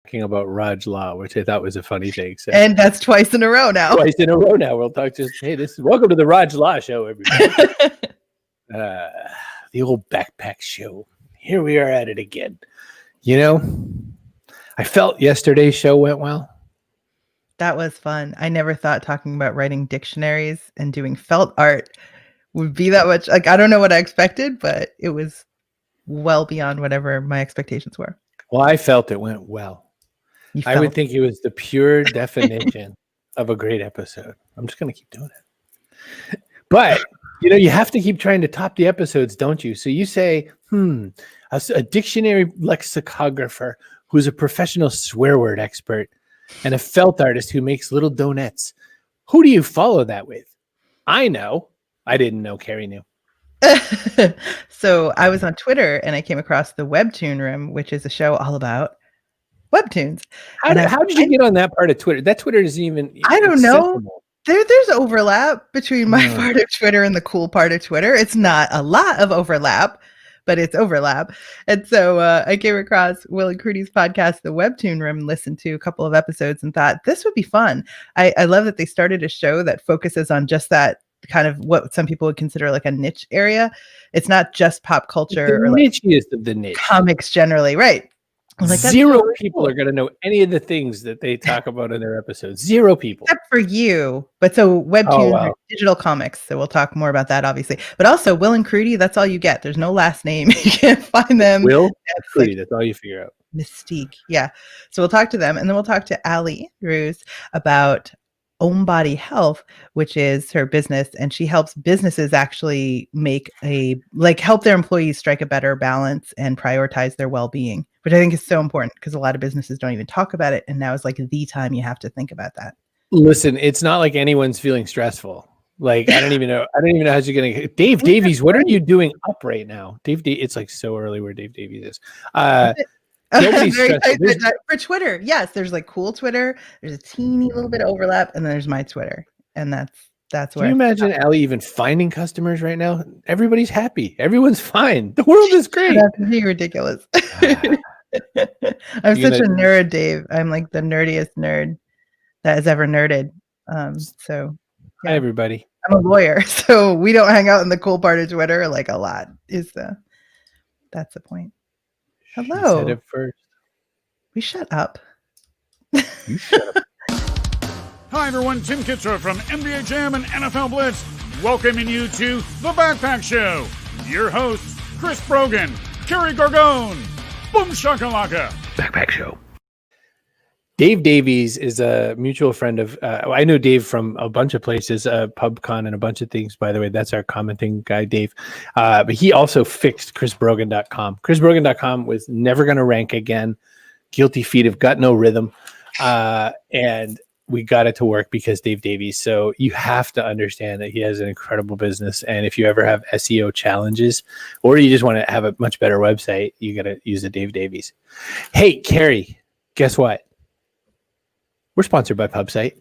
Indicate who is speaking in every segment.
Speaker 1: talking about Raj Law, which I thought was a funny thing. So,
Speaker 2: and that's twice in a row now.
Speaker 1: Twice in a row now. We'll talk hey, welcome to the Raj Law Show, everybody. The old backpack show. Here we are at it again. You know, I felt yesterday's show went well.
Speaker 2: That was fun. I never thought talking about writing dictionaries and doing felt art would be that much. Like, I don't know what I expected, but it was well beyond whatever my expectations were.
Speaker 1: Well, I felt it went well. I would think it was the pure definition of a great episode. I'm just going to keep doing it. But, you know, you have to keep trying to top the episodes, don't you? So you say, a dictionary lexicographer who's a professional swear word expert and a felt artist who makes little donuts. Who do you follow that with? I know. I didn't know Kerry knew.
Speaker 2: So I was on Twitter and I came across the Webtoon Room, which is a show all about webtoons.
Speaker 1: How did you get on that part of Twitter? That Twitter isn't even
Speaker 2: I don't know. There's overlap between my part of Twitter and the cool part of Twitter. It's not a lot of overlap, but it's overlap. And so I came across Will and Kruti's podcast, The Webtoon Room, listened to a couple of episodes and thought this would be fun. I love that they started a show that focuses on just that kind of what some people would consider like a niche area. It's not just pop culture or like
Speaker 1: nichiest of the niche.
Speaker 2: Comics generally, right?
Speaker 1: Like, zero people are going to know any of the things that they talk about in their episodes. Zero people.
Speaker 2: Except for you. But so Webtoon, digital comics. So we'll talk more about that, obviously. But also Will and Kruti, that's all you get. There's no last name. You can't find them.
Speaker 1: Will and Kruti, that's all you figure out.
Speaker 2: Mystique. Yeah. So we'll talk to them. And then we'll talk to Allie Andrews about OmBody Health, which is her business, and she helps businesses actually help their employees strike a better balance and prioritize their well-being, which I think is so important because a lot of businesses don't even talk about it, and now is like the time you have to think about that.
Speaker 1: Listen, it's not like anyone's feeling stressful. Like I don't even know how you're gonna. Dave Davies, what are you doing up right now? It's like so early where Dave Davies is.
Speaker 2: For Twitter, yes, there's like cool Twitter, there's a teeny little bit of overlap, and then there's my Twitter, and that's where.
Speaker 1: Can you imagine Allie even finding customers right now? Everybody's happy, everyone's fine, the world is great.
Speaker 2: That's ridiculous. I'm such a nerd, Dave. I'm like the nerdiest nerd that has ever nerded. So
Speaker 1: hi everybody.
Speaker 2: I'm a lawyer, so we don't hang out in the cool part of Twitter like a lot. That's the point. Hello.
Speaker 1: Said it first.
Speaker 2: We shut up.
Speaker 1: You shut up.
Speaker 3: Hi everyone, Tim Kitzrow from NBA Jam and NFL Blitz, welcoming you to The Backpack Show. Your hosts, Chris Brogan, Kerry Gorgone, Boom Shakalaka.
Speaker 1: Backpack Show. Dave Davies is a mutual friend of, I know Dave from a bunch of places, PubCon and a bunch of things, by the way. That's our commenting guy, Dave. But he also fixed ChrisBrogan.com. ChrisBrogan.com was never going to rank again. Guilty feet have got no rhythm. And we got it to work because Dave Davies. So you have to understand that he has an incredible business. And if you ever have SEO challenges, or you just want to have a much better website, you got to use the Dave Davies. Hey, Kerry, guess what? We're sponsored by PubSite.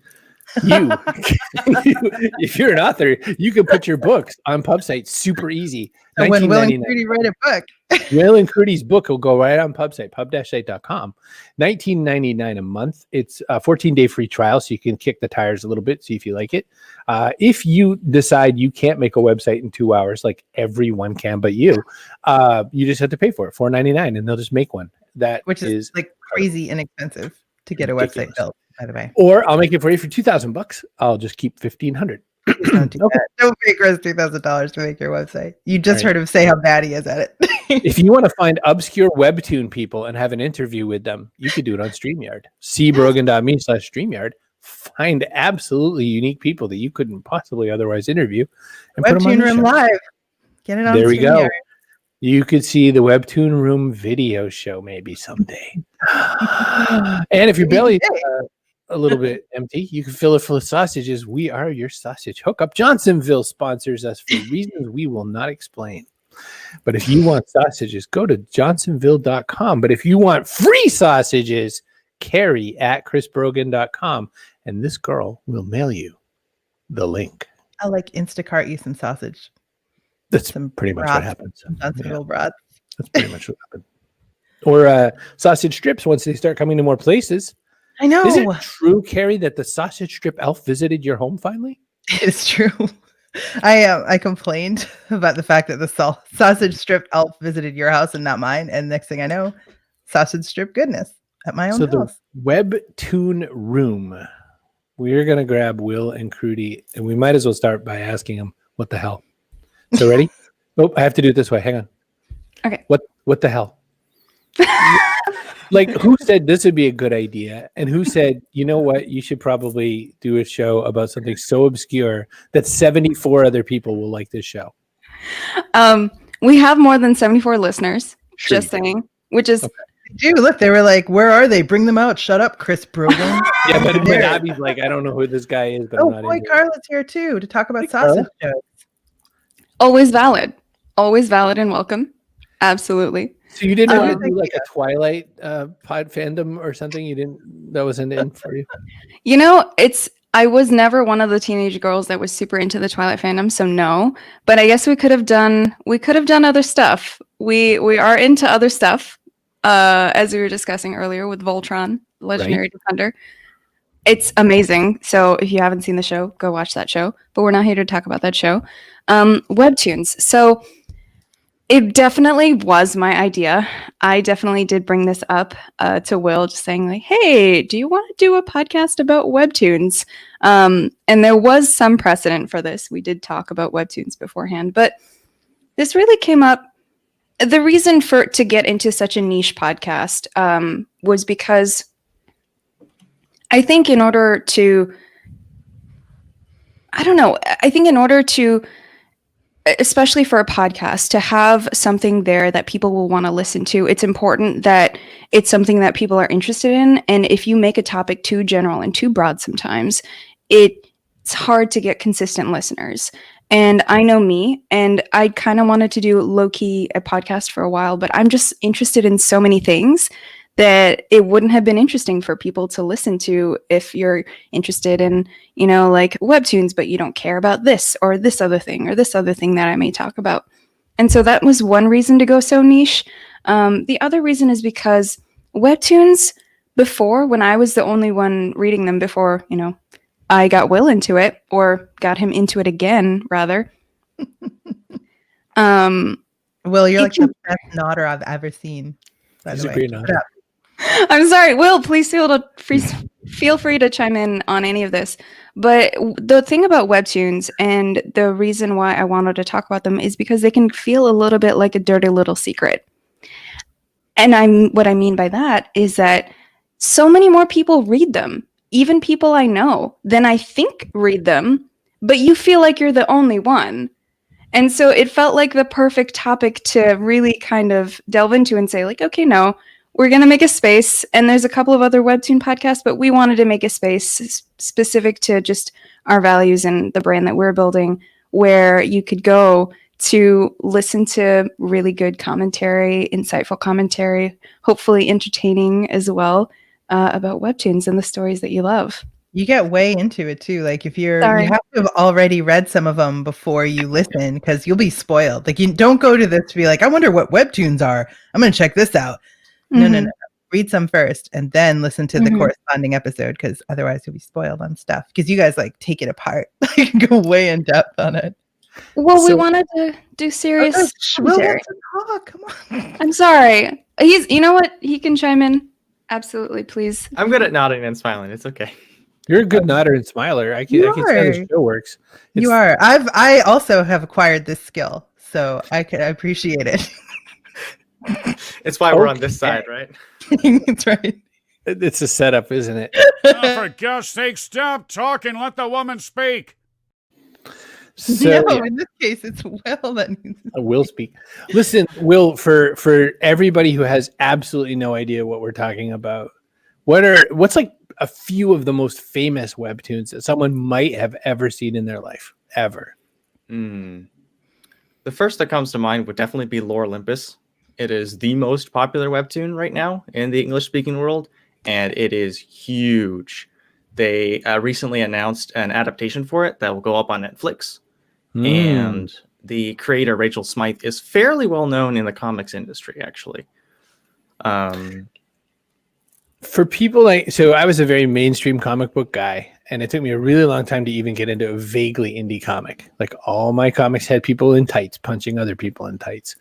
Speaker 1: If you're an author, you can put your books on PubSite super easy.
Speaker 2: So when Will and Kruti write a book,
Speaker 1: Will and Kruti's book will go right on PubSite, pub-site.com. $19.99 a month. It's a 14-day free trial, so you can kick the tires a little bit, see if you like it. If you decide you can't make a website in 2 hours, like everyone can, but you just have to pay for it, $4.99, and they'll just make one. Which is like
Speaker 2: crazy inexpensive to get a website built. By the way,
Speaker 1: or I'll make it for you for $2,000. I'll just keep $1,500.
Speaker 2: Don't do that. Don't pay Chris $2,000 to make your website. You just heard him say how bad he is at it.
Speaker 1: If you want to find obscure Webtoon people and have an interview with them, you could do it on StreamYard. Brogan.me/StreamYard. Find absolutely unique people that you couldn't possibly otherwise interview. And
Speaker 2: Webtoon Room Live. Get it on.
Speaker 1: There we go. You could see the Webtoon Room video show maybe someday. And if your belly a little bit empty, you can fill it full of sausages. We are your sausage hookup. Johnsonville sponsors us for reasons we will not explain. But if you want sausages, go to johnsonville.com. But if you want free sausages, Kerry at chrisbrogan.com. And this girl will mail you the link.
Speaker 2: I'll like Instacart you some sausage.
Speaker 1: That's pretty much what happens.
Speaker 2: Johnsonville brats.
Speaker 1: That's pretty much what happened. Or sausage strips once they start coming to more places.
Speaker 2: I know.
Speaker 1: Is it true, Kerry, that the sausage strip elf visited your home finally?
Speaker 2: It's true. I complained about the fact that the sausage strip elf visited your house and not mine, and next thing I know, sausage strip goodness at my own house.
Speaker 1: The Webtoon room. We're gonna grab Will and Kruti, and we might as well start by asking them what the hell. So ready? Oh, I have to do it this way. Hang on.
Speaker 4: Okay.
Speaker 1: What the hell? Like, who said this would be a good idea, and who said, you know what, you should probably do a show about something so obscure that 74 other people will like this show?
Speaker 4: We have more than 74 listeners.
Speaker 1: Sure
Speaker 4: just saying, which is
Speaker 1: okay.
Speaker 2: Dude, look, they were like, "Where are they? Bring them out! Shut up, Chris Brogan."
Speaker 1: Yeah, but Abby's like, I don't know who this guy is, but I'm not
Speaker 2: boy,
Speaker 1: into it.
Speaker 2: Carla's here too to talk about
Speaker 1: Hey,
Speaker 2: sausage
Speaker 1: Carla.
Speaker 2: jokes.
Speaker 4: always valid and welcome. Absolutely.
Speaker 1: So you didn't
Speaker 4: Um,
Speaker 1: ever do like a Twilight pod fandom or something? You didn't? That wasn't in for you?
Speaker 4: You know, I was never one of the teenage girls that was super into the Twilight fandom, so no. But I guess we could have done other stuff. We are into other stuff, as we were discussing earlier with Voltron, Legendary Defender. It's amazing. So if you haven't seen the show, go watch that show. But we're not here to talk about that show. Webtoons. So it definitely was my idea. I definitely did bring this up to Will, just saying like, hey, do you want to do a podcast about Webtoons? And there was some precedent for this. We did talk about Webtoons beforehand, but this really came up. The reason to get into such a niche podcast was because I think in order to, especially for a podcast, to have something there that people will want to listen to, it's important that it's something that people are interested in. And if you make a topic too general and too broad sometimes, it's hard to get consistent listeners. And I know me, and I kind of wanted to do low-key a podcast for a while, but I'm just interested in so many things that it wouldn't have been interesting for people to listen to if you're interested in, like Webtoons, but you don't care about this or this other thing that I may talk about. And so that was one reason to go so niche. The other reason is because Webtoons, before, when I was the only one reading them before, I got Will into it, or got him into it again, rather.
Speaker 2: Will, you're like the best nodder I've ever seen.
Speaker 1: He's a great nodder.
Speaker 4: I'm sorry, Will, please feel free to chime in on any of this. But the thing about Webtoons, and the reason why I wanted to talk about them, is because they can feel a little bit like a dirty little secret. And what I mean by that is that so many more people read them, even people I know, than I think read them, but you feel like you're the only one. And so it felt like the perfect topic to really kind of delve into and say, like, okay, no, we're going to make a space. And there's a couple of other Webtoon podcasts, but we wanted to make a space specific to just our values and the brand that we're building, where you could go to listen to really good commentary, insightful commentary, hopefully entertaining as well, about Webtoons and the stories that you love.
Speaker 2: You get way into it too. Like if you have to have already read some of them before you listen, because you'll be spoiled. Like you don't go to this to be like, I wonder what Webtoons are. I'm going to check this out.
Speaker 4: Mm-hmm.
Speaker 2: No. Read some first and then listen to the corresponding episode, because otherwise you'll be spoiled on stuff. Because you guys like take it apart, like go way in depth on it.
Speaker 4: Well, we wanted to do serious commentary.
Speaker 2: Come on.
Speaker 4: I'm sorry. You know what? He can chime in. Absolutely, please.
Speaker 5: I'm good at nodding and smiling. It's okay.
Speaker 1: You're a good nodder and smiler. I can see how the show works.
Speaker 2: You are. I also have acquired this skill, so I appreciate it.
Speaker 5: It's why we're on this side, right?
Speaker 2: That's right.
Speaker 1: It's a setup, isn't it?
Speaker 3: For gosh sake, stop talking. Let the woman speak.
Speaker 1: So,
Speaker 2: no, in this case, it's Will that needs to
Speaker 1: Will speak. Listen, Will, for everybody who has absolutely no idea what we're talking about, what's like a few of the most famous Webtoons that someone might have ever seen in their life, ever?
Speaker 5: The first that comes to mind would definitely be Lore Olympus. It is the most popular Webtoon right now in the English-speaking world, and it is huge. They recently announced an adaptation for it that will go up on Netflix. And the creator, Rachel Smythe, is fairly well known in the comics industry, actually.
Speaker 1: For people like, so I was a very mainstream comic book guy, and it took me a really long time to even get into a vaguely indie comic. Like all my comics had people in tights punching other people in tights.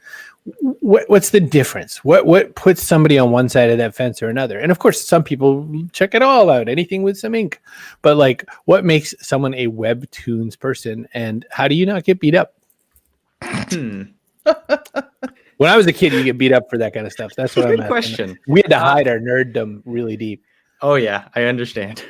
Speaker 1: What's the difference? What puts somebody on one side of that fence or another? And of course, some people check it all out, anything with some ink. But like, what makes someone a Webtoons person, and how do you not get beat up? When I was a kid, you get beat up for that kind of stuff. That's what I'm
Speaker 5: Good question.
Speaker 1: We had to hide our nerddom really deep.
Speaker 5: Oh yeah, I understand.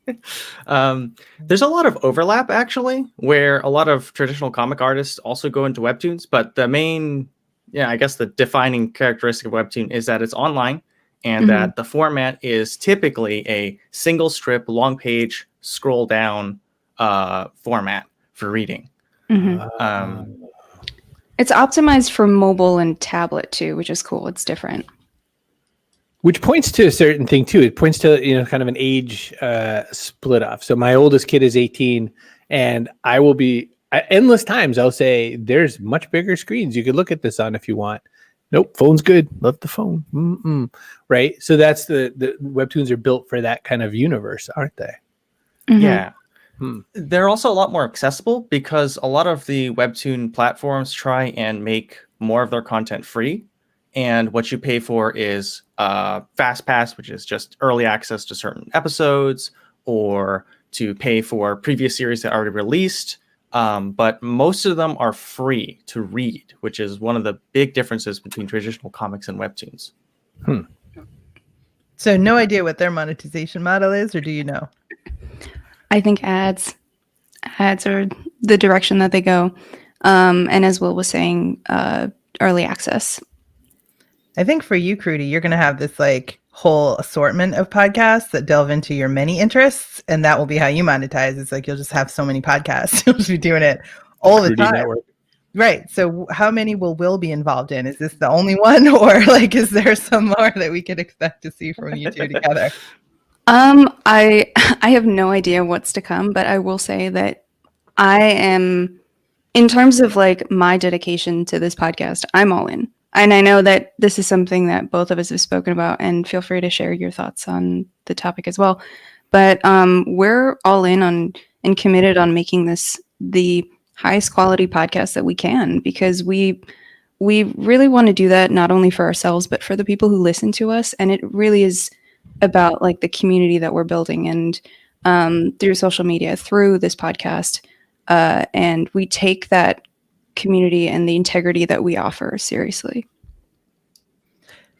Speaker 5: There's a lot of overlap actually, where a lot of traditional comic artists also go into Webtoons, but the main, I guess the defining characteristic of Webtoon is that it's online and that the format is typically a single strip, long page, scroll down format for reading.
Speaker 4: It's optimized for mobile and tablet too, which is cool. It's different.
Speaker 1: Which points to a certain thing too. It points to, kind of an age split off. So my oldest kid is 18, and I will be endless times I'll say, there's much bigger screens you could look at this on if you want. Nope, phone's good. Love the phone. Right? So that's the Webtoons are built for that kind of universe, aren't they?
Speaker 5: Yeah. They're also a lot more accessible because a lot of the Webtoon platforms try and make more of their content free. And what you pay for is Fast Pass, which is just early access to certain episodes, or to pay for previous series that are already released. But most of them are free to read, which is one of the big differences between traditional comics and Webtoons.
Speaker 2: So no idea what their monetization model is, or do you know?
Speaker 4: I think ads are the direction that they go. And as Will was saying, early access.
Speaker 2: I think for you, Kruti, you're going to have this like whole assortment of podcasts that delve into your many interests, and that will be how you monetize. It's like you'll just have so many podcasts. You'll just be doing it all the time. Network. Right. So how many will Will be involved in? Is this the only one, or like is there some more that we could expect to see from you two together?
Speaker 4: I have no idea what's to come, but I will say that I am, in terms of like my dedication to this podcast, I'm all in. And I know that this is something that both of us have spoken about, and feel free to share your thoughts on the topic as well. But we're all in on and committed on making this the highest quality podcast that we can, because we really want to do that not only for ourselves, but for the people who listen to us. And it really is about like the community that we're building, and through social media, through this podcast. And we take that community and the integrity that we offer seriously.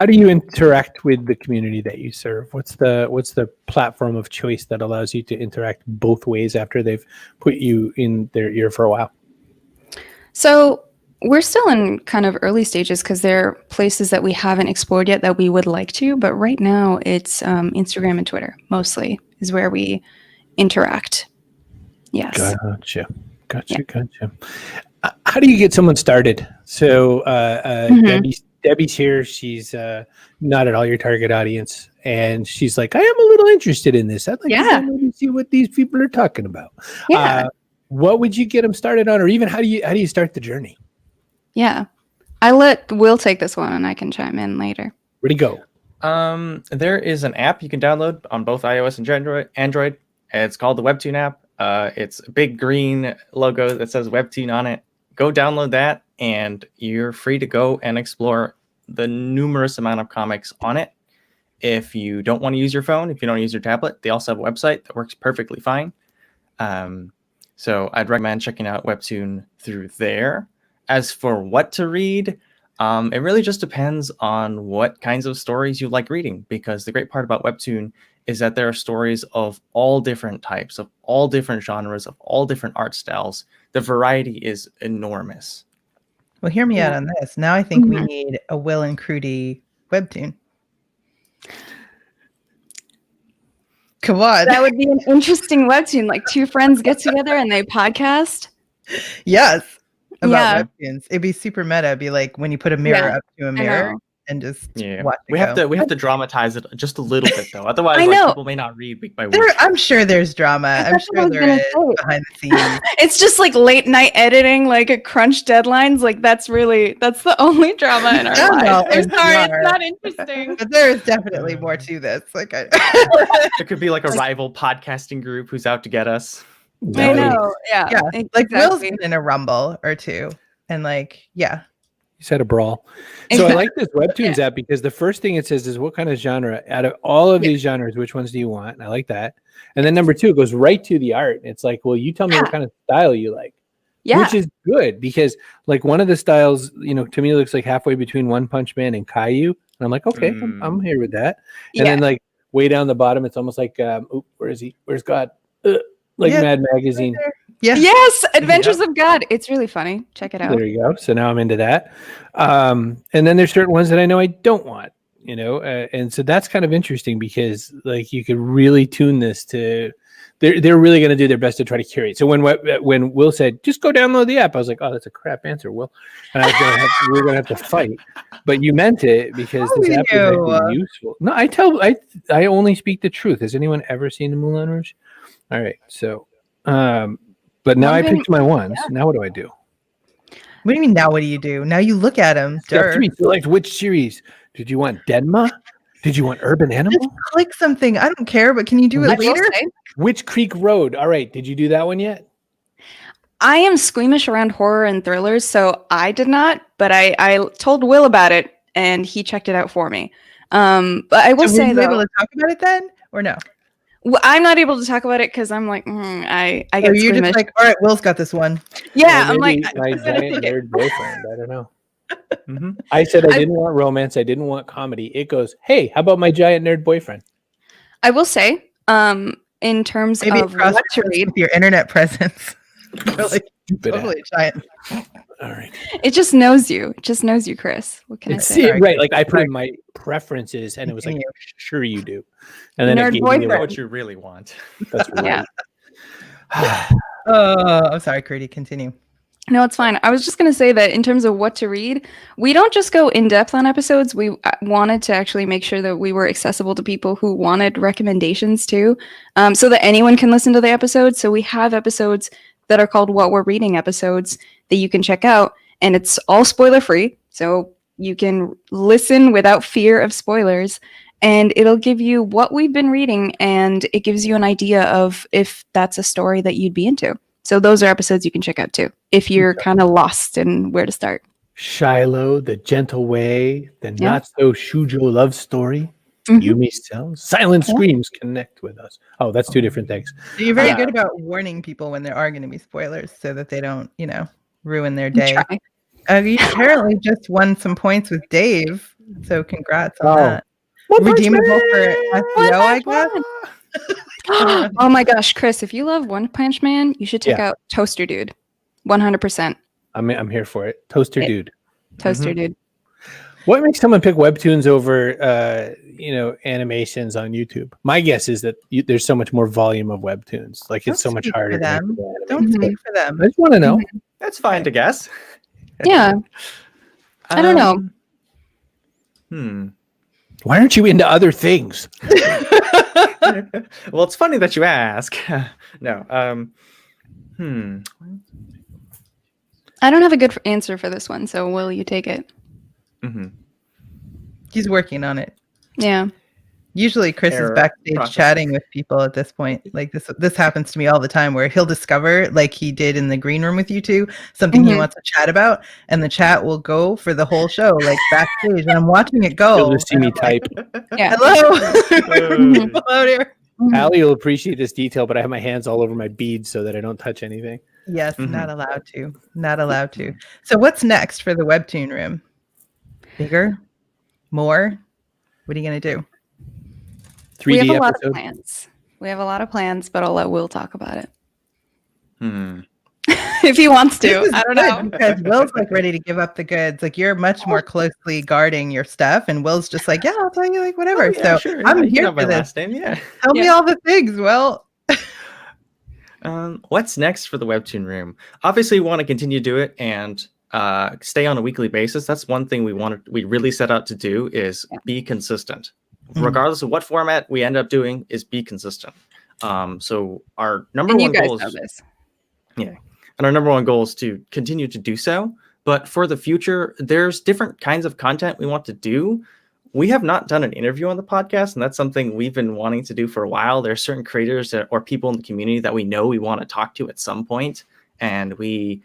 Speaker 1: How do you interact with the community that you serve? What's the platform of choice that allows you to interact both ways after they've put you in their ear for a while?
Speaker 4: So we're still in kind of early stages because there are places that we haven't explored yet that we would like to, but right now it's Instagram and Twitter mostly is where we interact. Yes.
Speaker 1: Gotcha. How do you get someone started? So Debbie's here. She's not at all your target audience, and she's like, I am a little interested in this. I'd like to see what these people are talking about.
Speaker 4: Yeah.
Speaker 1: What would you get them started on, or even how do you start the journey?
Speaker 4: Yeah, I let Will take this one, and I can chime in later.
Speaker 1: Where'd he go?
Speaker 5: There is an app you can download on both iOS and Android. It's called the Webtoon app. It's a big green logo that says Webtoon on it. Go download that, and you're free to go and explore the numerous amount of comics on it. If you don't want to use your phone, if you don't use your tablet, they also have a website that works perfectly fine. So I'd recommend checking out Webtoon through there. As for what to read, it really just depends on what kinds of stories you like reading, because the great part about Webtoon is that there are stories of all different types, of all different genres, of all different art styles. The variety is enormous.
Speaker 2: Well, hear me out on this. Now I think we need a Will and Kruti Webtoon. Come on.
Speaker 4: That would be an interesting Webtoon, like two friends get together and they podcast.
Speaker 2: Yes. About Webtoons. It'd be super meta. It'd be like when you put a mirror up to a mirror and just
Speaker 5: Yeah,
Speaker 2: watch it
Speaker 5: we have
Speaker 2: go.
Speaker 5: to dramatize it just a little bit though. Otherwise,
Speaker 4: I
Speaker 5: like,
Speaker 4: know.
Speaker 5: people may not read week by week.
Speaker 2: I'm sure there's drama. I'm
Speaker 4: That's what I
Speaker 2: sure
Speaker 4: was
Speaker 2: there
Speaker 4: gonna
Speaker 2: is
Speaker 4: say.
Speaker 2: behind the scenes.
Speaker 4: It's just like late night editing, like a crunch deadlines. Like that's the only drama in our
Speaker 2: Yeah, well,
Speaker 4: lives. I'm
Speaker 2: and
Speaker 4: sorry,
Speaker 2: PR.
Speaker 4: it's not interesting.
Speaker 2: But there is definitely more to this. Like,
Speaker 5: There could be like a rival podcasting group who's out to get us.
Speaker 4: I know. Yeah.
Speaker 2: yeah, like Will's
Speaker 4: exactly.
Speaker 2: been in a rumble or two, and like, yeah,
Speaker 1: You said a brawl. So I like this Webtoons app because the first thing it says is what kind of genre out of all of these genres, which ones do you want? And I like that. And then number 2, it goes right to the art. It's like, well, you tell me what kind of style you like.
Speaker 4: Yeah.
Speaker 1: Which is good because like one of the styles, to me looks like halfway between One Punch Man and Caillou. And I'm like, okay, I'm here with that. And then like way down the bottom, it's almost like, where is he? Where's God? Like Mad Magazine.
Speaker 2: yeah.
Speaker 4: Yes, Adventures of God. It's really funny. Check it out.
Speaker 1: There you go. So now I'm into that. And then there's certain ones that I know I don't want, and so that's kind of interesting because like you could really tune this to. They're really going to do their best to try to curate. So when Will said just go download the app, I was like, oh, that's a crap answer, Will, and we're going to have to fight. But you meant it because this app is actually useful. No, I only speak the truth. Has anyone ever seen the Moulin Rouge? All right, so. But now I picked my ones. Yeah. Now what do I do?
Speaker 2: What do you mean now what do you do? Now you look at them.
Speaker 1: Step 3, select which series. Did you want Denma? Did you want Urban Animal?
Speaker 2: Just click something. I don't care, but can you do it later?
Speaker 1: Which Creek Road? All right. Did you do that one yet?
Speaker 4: I am squeamish around horror and thrillers, so I did not, but I told Will about it and he checked it out for me. But I will say
Speaker 2: were you able to talk about it then or no?
Speaker 4: Well, I'm not able to talk about it because I'm like, I get
Speaker 2: you're
Speaker 4: squeamish.
Speaker 2: just like, all right, Will's got this one.
Speaker 4: Yeah, I'm like,
Speaker 1: my giant nerd boyfriend. I don't know. I said I didn't want romance. I didn't want comedy. It goes, hey, how about my giant nerd boyfriend?
Speaker 4: I will say, in terms
Speaker 2: Maybe
Speaker 4: of what to read,
Speaker 2: with your internet presence. Really,
Speaker 1: totally
Speaker 2: giant.
Speaker 1: All right.
Speaker 4: It just knows you. It just knows you, Chris. What can I say?
Speaker 1: Right. Like I put in my preferences and it was like, sure you do. And then
Speaker 4: nerd
Speaker 1: it gave
Speaker 4: boyfriend.
Speaker 1: me
Speaker 5: What you really want.
Speaker 1: That's right.
Speaker 4: Yeah.
Speaker 2: I'm sorry, Kruti, continue.
Speaker 4: No, it's fine. I was just going to say that in terms of what to read, we don't just go in depth on episodes. We wanted to actually make sure that we were accessible to people who wanted recommendations too, so that anyone can listen to the episodes. So we have episodes that are called What We're Reading episodes that you can check out, and it's all spoiler free. So you can listen without fear of spoilers, and it'll give you what we've been reading, and it gives you an idea of if that's a story that you'd be into. So those are episodes you can check out too, if you're kind of lost in where to start.
Speaker 1: Shiloh, The Gentle Way, The Not So Shujo Love Story, Yumi Cells, Silent Screams Connect With Us. Oh, that's 2 different things.
Speaker 2: So you're very good about warning people when there are going to be spoilers so that they don't, ruin their day. You apparently just won some points with Dave, so congrats on that. Redeemable for SEO, I guess.
Speaker 4: Oh my gosh, Chris, if you love One Punch Man, you should check out Toaster Dude. 100%.
Speaker 1: I'm here for it. Toaster Dude.
Speaker 4: Toaster Dude.
Speaker 1: What makes someone pick Webtoons over animations on YouTube? My guess is that there's so much more volume of Webtoons. Like it's so much harder.
Speaker 2: Don't speak for them.
Speaker 1: I just want to know.
Speaker 5: That's fine to guess.
Speaker 4: Yeah. I don't know.
Speaker 1: Why aren't you into other things?
Speaker 5: Well, it's funny that you ask. No.
Speaker 4: I don't have a good answer for this one, so will you take it?
Speaker 2: He's working on it.
Speaker 4: Yeah.
Speaker 2: Usually Chris is backstage chatting with people at this point. Like this happens to me all the time where he'll discover, like he did in the green room with you two, something he wants to chat about, and the chat will go for the whole show, like backstage, and I'm watching it go.
Speaker 1: You'll just see me type.
Speaker 4: Yeah.
Speaker 2: Hello. Hello there.
Speaker 1: Allie will appreciate this detail, but I have my hands all over my beads so that I don't touch anything.
Speaker 2: Yes, not allowed to. Not allowed to. So what's next for the Webtoon room? Bigger? More? What are you going to do?
Speaker 1: 3D
Speaker 4: we have a lot
Speaker 1: episode?
Speaker 4: of plans. We have a lot of plans, but I'll let Will talk about it. If he wants to. I don't know.
Speaker 2: Because Will's like ready to give up the goods. Like you're much more closely guarding your stuff, and Will's just like, yeah, I'll tell you, like whatever. So
Speaker 5: sure.
Speaker 2: I'm
Speaker 5: You
Speaker 2: here
Speaker 5: know
Speaker 2: for
Speaker 5: my
Speaker 2: this.
Speaker 5: last name,
Speaker 2: Tell me all the things, Will.
Speaker 5: What's next for the Webtoon room? Obviously, we want to continue to do it, and stay on a weekly basis. That's one thing we really set out to do is be consistent. Regardless of what format we end up doing, is be consistent. So our number one goal is and our number one goal is to continue to do so. But for the future, there's different kinds of content we want to do. We have not done an interview on the podcast, and that's something we've been wanting to do for a while. There are certain creators or people in the community that we know we want to talk to at some point, and we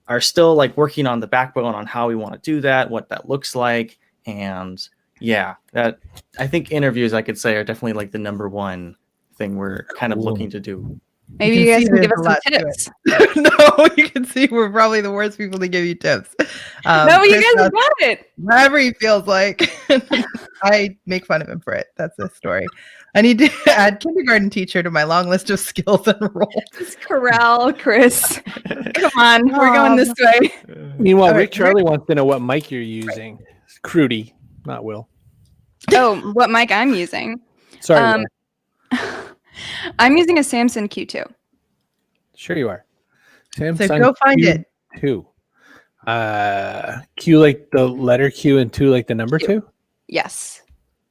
Speaker 5: are still like working on the backbone on how we want to do that, what that looks like. And yeah, that I think interviews, I could say, are definitely like the number one thing we're kind of looking to do.
Speaker 4: Maybe you guys can give us some tips.
Speaker 2: No, you can see we're probably the worst people to give you tips.
Speaker 4: No, you guys have got it.
Speaker 2: Whatever he feels like. I make fun of him for it. That's the story. I need to add kindergarten teacher to my long list of skills and roles.
Speaker 4: Just corral, Chris. Come on, we're going this way.
Speaker 1: Meanwhile, Rick Charlie wants to know what mic you're using. Kruti, not Will.
Speaker 4: Oh, what mic I'm using?
Speaker 1: Sorry.
Speaker 4: I'm using a Samsung Q2.
Speaker 1: Sure you are. Samsung
Speaker 2: So go find it.
Speaker 1: Q2. Q like the letter Q and 2 like the number 2?
Speaker 4: Yes.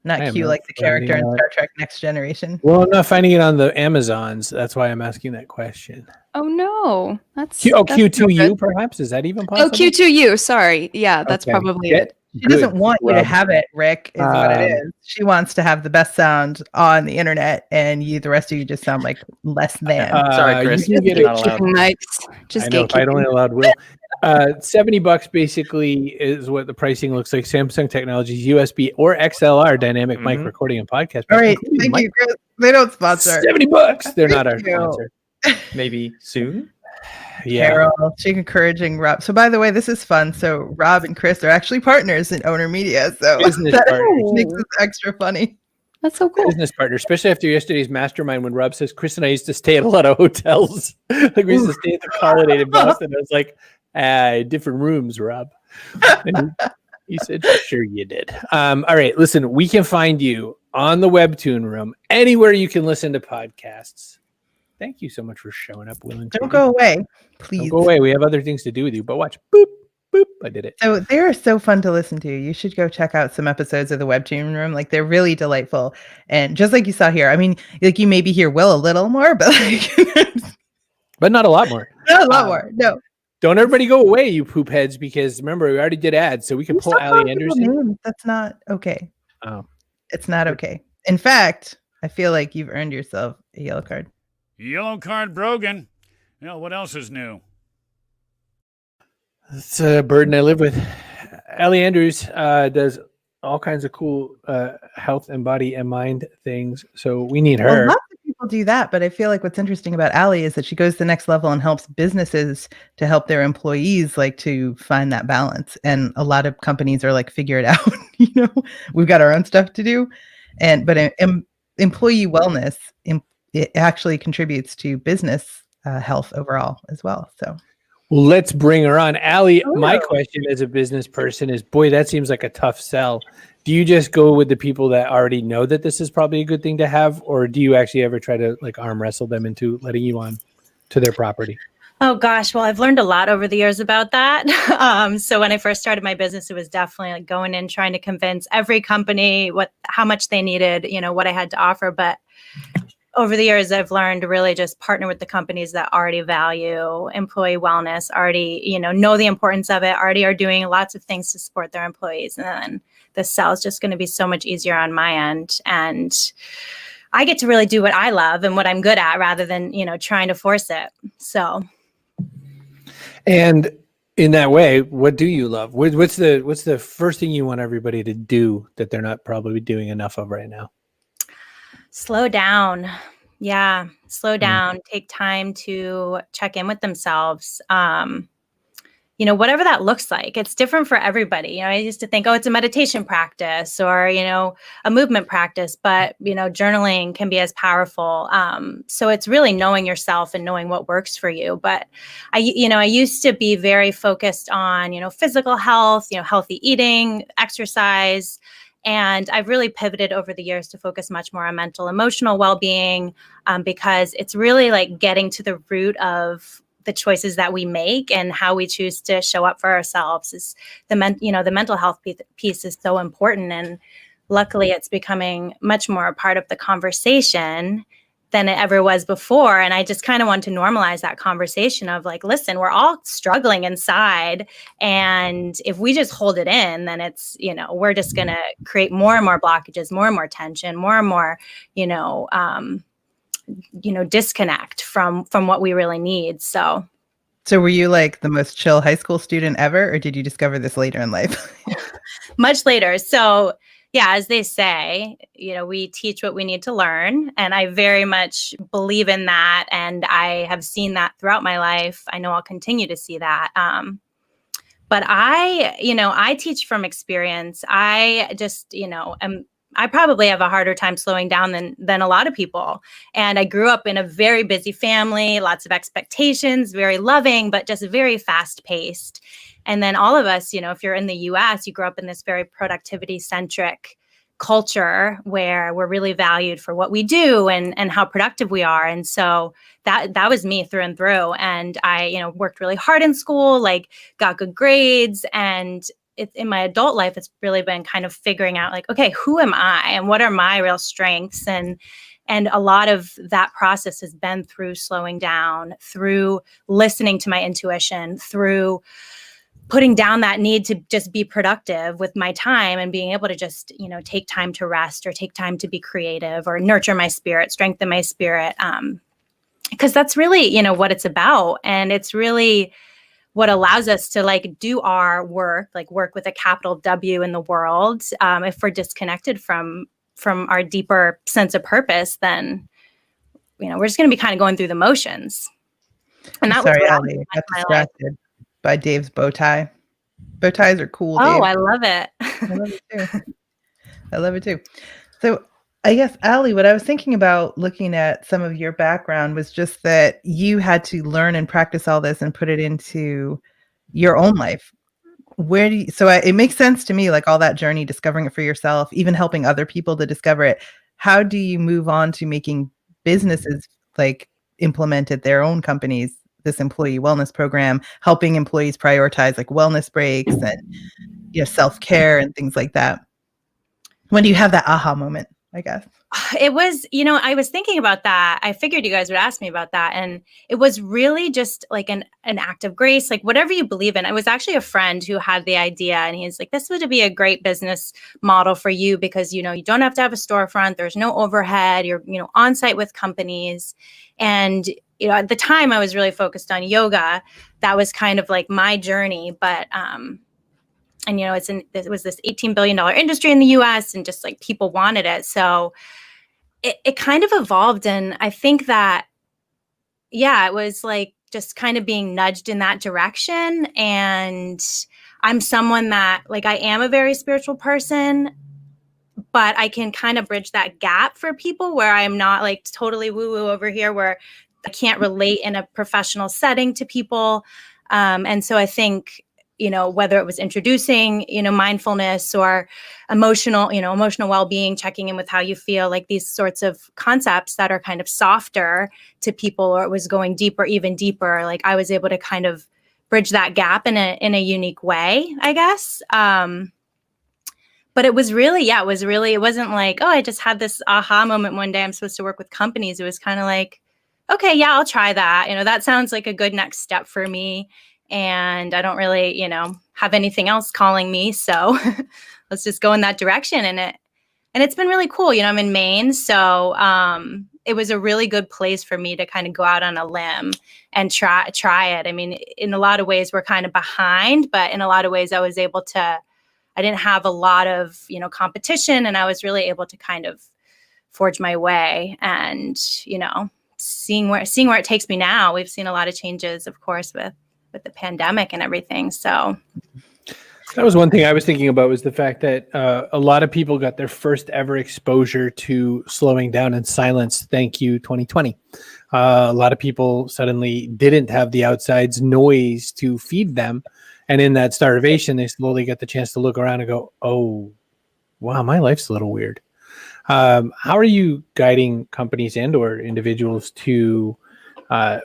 Speaker 2: Not Q like the character in Star Trek Next Generation.
Speaker 1: Well, I'm not finding it on the Amazons. That's why I'm asking that question.
Speaker 4: Oh no, that's
Speaker 1: Q2U perhaps? Is that even possible?
Speaker 4: Oh, Q2U. Sorry. Yeah, that's probably it.
Speaker 2: She doesn't want you to have it, Rick, is what it is. She wants to have the best sound on the internet, and the rest of you just sound like less than.
Speaker 5: Sorry, Chris.
Speaker 1: You can get
Speaker 5: not allowed.
Speaker 4: Just
Speaker 1: I know, if I'd only allowed Will. $70 basically is what the pricing looks like. Samsung Technologies USB or XLR dynamic mic recording and podcast.
Speaker 2: All right, thank you, Chris. They don't sponsor.
Speaker 1: $70. They're not our sponsor.
Speaker 5: Maybe soon.
Speaker 2: Yeah. Carol, she's encouraging Rob. So, by the way, this is fun. So, Rob and Chris are actually partners in Owner Media. So, that makes it extra funny.
Speaker 4: That's so cool.
Speaker 1: Business partner, especially after yesterday's mastermind when Rob says Chris and I used to stay at a lot of hotels. Like we used to stay at the Holiday in Boston. I was like, different rooms, Rob. And he said, sure you did. All right, listen, we can find you on the Webtoon Room, anywhere you can listen to podcasts. Thank you so much for showing up, Will.
Speaker 2: Don't go away, please.
Speaker 1: Don't go away. We have other things to do with you, but watch. Boop, boop. I did it.
Speaker 2: So they are so fun to listen to. You should go check out some episodes of the Webtoon Room. Like they're really delightful. And just like you saw here, I mean, like you maybe hear Will a little more, but like,
Speaker 1: but not a lot more.
Speaker 2: Not a lot more. No.
Speaker 1: Don't everybody go away, you poop heads, because remember, we already did ads, so we can pull Allie Andrews in.
Speaker 2: That's not okay.
Speaker 1: Oh.
Speaker 2: It's not okay. In fact, I feel like you've earned yourself a yellow card.
Speaker 3: Yellow card, Brogan. What else is new?
Speaker 1: It's a burden I live with. Allie Andrews does all kinds of cool health and body and mind things, so we need her.
Speaker 2: Lots of people do that, but I feel like what's interesting about Allie is that she goes to the next level and helps businesses to help their employees like to find that balance. And a lot of companies are like, figure it out. We've got our own stuff to do, but employee wellness it actually contributes to business health overall as well. So.
Speaker 1: Well, let's bring her on. Allie, my question as a business person is, boy, that seems like a tough sell. Do you just go with the people that already know that this is probably a good thing to have? Or do you actually ever try to like arm wrestle them into letting you on to their property?
Speaker 6: Oh, gosh. Well, I've learned a lot over the years about that. So when I first started my business, it was definitely like going in, trying to convince every company how much they needed, what I had to offer. But over the years, I've learned to really just partner with the companies that already value employee wellness, already, know the importance of it, already are doing lots of things to support their employees. And then the sell is just going to be so much easier on my end. And I get to really do what I love and what I'm good at rather than, trying to force it. So.
Speaker 1: And in that way, what do you love? What's the first thing you want everybody to do that they're not probably doing enough of right now?
Speaker 6: Slow down. Yeah. Slow down. Take time to check in with themselves. Whatever that looks like, it's different for everybody. I used to think, it's a meditation practice or, a movement practice, but, journaling can be as powerful. So it's really knowing yourself and knowing what works for you. But I used to be very focused on, physical health, healthy eating, exercise. And I've really pivoted over the years to focus much more on mental, emotional well-being, because it's really like getting to the root of the choices that we make and how we choose to show up for ourselves is the mental health piece is so important. And luckily it's becoming much more a part of the conversation than it ever was before. And I just kind of want to normalize that conversation of like, listen, we're all struggling inside. And if we just hold it in, then it's, we're just going to create more and more blockages, more and more tension, more and more, disconnect from what we really need. So
Speaker 2: were you like the most chill high school student ever, or did you discover this later in life?
Speaker 6: Much later. So yeah, as they say, we teach what we need to learn. And I very much believe in that. And I have seen that throughout my life. I know I'll continue to see that. But I teach from experience. I just, I probably have a harder time slowing down than a lot of people. And I grew up in a very busy family, lots of expectations, very loving, but just very fast paced. And then all of us, if you're in the US, you grow up in this very productivity centric culture where we're really valued for what we do and how productive we are. And so that was me through and through. And I, worked really hard in school, like got good grades. And in my adult life, it's really been kind of figuring out like, okay, who am I and what are my real strengths? And a lot of that process has been through slowing down, through listening to my intuition, through putting down that need to just be productive with my time and being able to just, take time to rest or take time to be creative or nurture my spirit, strengthen my spirit. Because that's really, what it's about. And it's really what allows us to like do our work, like work with a capital W in the world. If we're disconnected from our deeper sense of purpose, then, we're just going to be kind of going through the motions. And that
Speaker 2: Sorry,
Speaker 6: was
Speaker 2: Allie, I got distracted by Dave's bow tie. Bow ties are cool, Dave.
Speaker 6: Oh, I love it.
Speaker 2: I love it too. I love it too. So I guess, Allie, what I was thinking about looking at some of your background was just that you had to learn and practice all this and put it into your own life. It makes sense to me, like all that journey, discovering it for yourself, even helping other people to discover it. How do you move on to making businesses like implement at their own companies this employee wellness program, helping employees prioritize like wellness breaks and self-care and things like that? When do you have that aha moment, I guess?
Speaker 6: It was, I was thinking about that. I figured you guys would ask me about that. And it was really just like an act of grace, like whatever you believe in. It was actually a friend who had the idea and he's like, this would be a great business model for you because, you don't have to have a storefront. There's no overhead. You're, on site with companies. And, at the time I was really focused on yoga. That was kind of like my journey. But, and it was this $18 billion industry in the US and just like people wanted it. So it kind of evolved. And I think that, it was like just kind of being nudged in that direction. And I'm someone that like, I am a very spiritual person, but I can kind of bridge that gap for people where I'm not like totally woo woo over here where I can't relate in a professional setting to people. And so I think, whether it was introducing, mindfulness or emotional well-being, checking in with how you feel, like these sorts of concepts that are kind of softer to people, or it was going deeper, even deeper, like I was able to kind of bridge that gap in a unique way, I guess. But it was really, it wasn't like, oh, I just had this aha moment one day, I'm supposed to work with companies. It was kind of like, okay, yeah, I'll try that. That sounds like a good next step for me. And I don't really, have anything else calling me. So let's just go in that direction. And it's been really cool. I'm in Maine. So it was a really good place for me to kind of go out on a limb and try it. I mean, in a lot of ways, we're kind of behind, but in a lot of ways, I didn't have a lot of, competition. And I was really able to kind of forge my way and, seeing where it takes me now. We've seen a lot of changes, of course, with the pandemic and everything. So
Speaker 1: that was one thing I was thinking about, was the fact that a lot of people got their first ever exposure to slowing down in silence. Thank you, 2020. A lot of people suddenly didn't have the outside's noise to feed them. And in that starvation, they slowly get the chance to look around and go, oh, wow, my life's a little weird. How are you guiding companies and or individuals to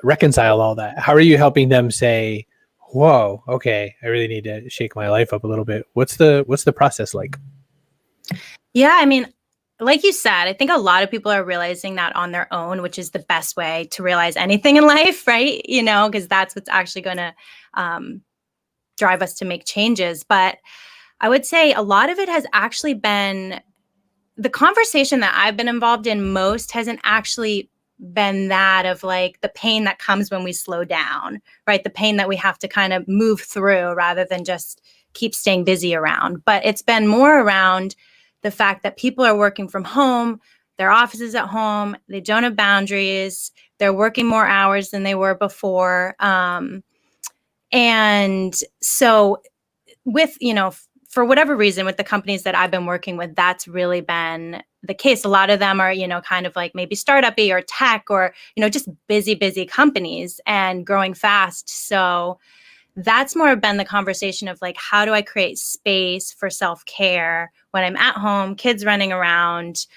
Speaker 1: reconcile all that? How are you helping them say, whoa, okay, I really need to shake my life up a little bit? What's the process like?
Speaker 6: Yeah, I mean, like you said, I think a lot of people are realizing that on their own, which is the best way to realize anything in life, right? Because that's what's actually going to drive us to make changes. But I would say a lot of it has actually been the conversation that I've been involved in most hasn't actually been that of like the pain that comes when we slow down, right? The pain that we have to kind of move through rather than just keep staying busy around. But it's been more around the fact that people are working from home, their office is at home, they don't have boundaries, they're working more hours than they were before. And so with, for whatever reason, with the companies that I've been working with, that's really been the case. A lot of them are, kind of like maybe startup-y or tech or, just busy companies and growing fast. So that's more been the conversation of like, how do I create space for self-care when I'm at home, kids running around,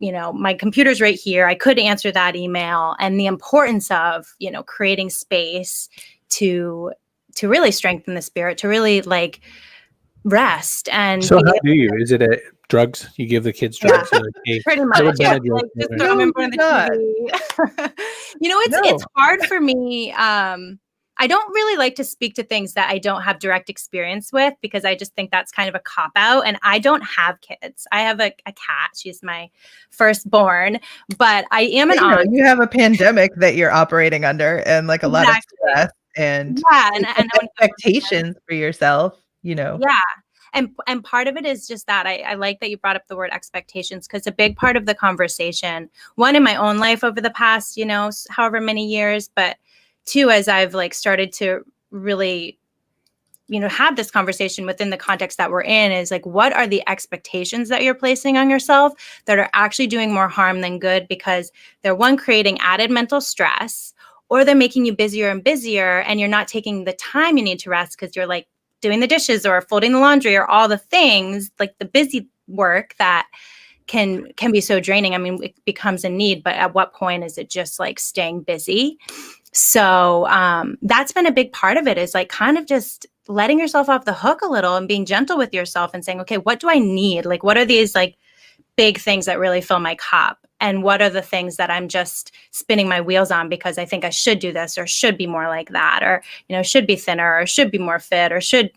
Speaker 6: my computer's right here. I could answer that email, and the importance of, creating space to really strengthen the spirit, to really like rest. And
Speaker 1: So how do you? Is it drugs? You give the kids drugs?
Speaker 6: Yeah.
Speaker 1: Like, hey,
Speaker 6: pretty
Speaker 1: have a
Speaker 6: much. Yeah,
Speaker 1: Benadryl.
Speaker 6: like just throw them in front of the TV. It's hard for me. I don't really like to speak to things that I don't have direct experience with, because I just think that's kind of a cop-out. And I don't have kids. I have a cat. She's my firstborn, but I am an aunt.
Speaker 2: You have a pandemic that you're operating under, and like a lot of stress and
Speaker 6: and
Speaker 2: expectations for yourself,
Speaker 6: Yeah. And part of it is just that I like that you brought up the word expectations, because a big part of the conversation, one, in my own life over the past, however many years, but two, as I've like started to really, have this conversation within the context that we're in, is like, what are the expectations that you're placing on yourself that are actually doing more harm than good? Because they're, one, creating added mental stress, or they're making you busier and busier, and you're not taking the time you need to rest because you're like doing the dishes or folding the laundry or all the things, like the busy work that can be so draining. I mean, it becomes a need, but at what point is it just like staying busy? So that's been a big part of it, is like kind of just letting yourself off the hook a little and being gentle with yourself and saying, okay, what do I need? Like, what are these like big things that really fill my cup? And what are the things that I'm just spinning my wheels on because I think I should do this, or should be more like that, or, should be thinner, or should be more fit, or should,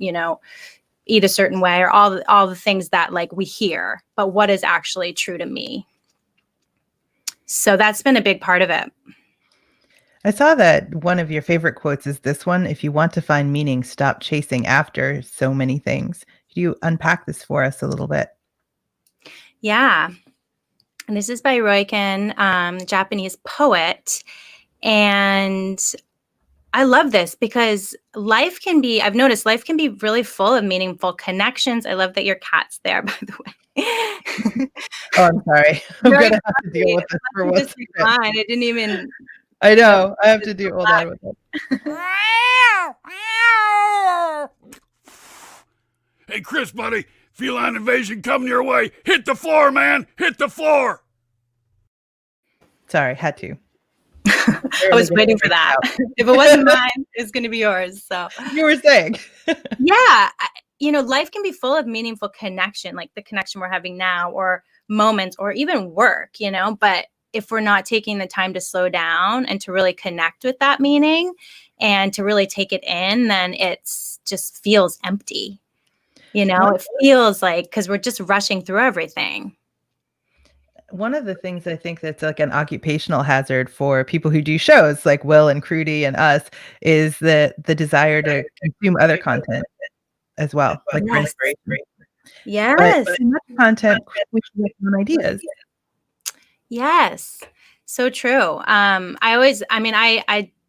Speaker 6: eat a certain way, or all the things that like we hear, but what is actually true to me? So that's been a big part of it.
Speaker 2: I saw that one of your favorite quotes is this one: if you want to find meaning, stop chasing after so many things. Could you unpack this for us a little bit?
Speaker 6: Yeah. And this is by Brogan, Japanese poet. And I love this because I've noticed life can be really full of meaningful connections. I love that your cat's there, by the way.
Speaker 2: Oh, I'm sorry. I'm going to have to deal with this for one second.
Speaker 6: Fine. I didn't even...
Speaker 2: I know. I have to deal with that.
Speaker 3: Hey, Chris, buddy. Feline invasion coming your way. Hit the floor, man. Hit the floor.
Speaker 2: Sorry, had to.
Speaker 6: I was waiting for that. If it wasn't mine, it's going to be yours. So
Speaker 2: you were saying.
Speaker 6: Yeah. Life can be full of meaningful connection, like the connection we're having now, or moments, or even work, but if we're not taking the time to slow down and to really connect with that meaning and to really take it in, then it's just feels empty. It feels like, because we're just rushing through everything.
Speaker 2: One of the things I think that's like an occupational hazard for people who do shows like Will and Kruti and us is the desire to consume other content as well, like for inspiration.
Speaker 6: Yes.
Speaker 2: But in that content, which is own ideas.
Speaker 6: Yes. So true.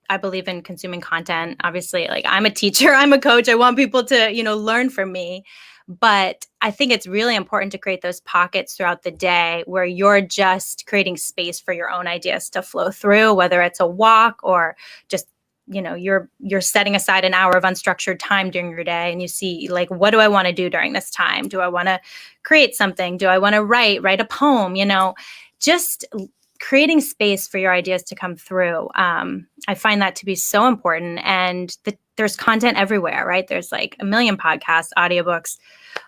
Speaker 6: I believe in consuming content. Obviously, like I'm a teacher, I'm a coach. I want people to, learn from me. But I think it's really important to create those pockets throughout the day where you're just creating space for your own ideas to flow through, whether it's a walk or just, you're setting aside an hour of unstructured time during your day, and you see like, what do I want to do during this time? Do I want to create something? Do I want to write a poem? Just creating space for your ideas to come through. I find that to be so important. And there's content everywhere, right? There's like a million podcasts, audiobooks,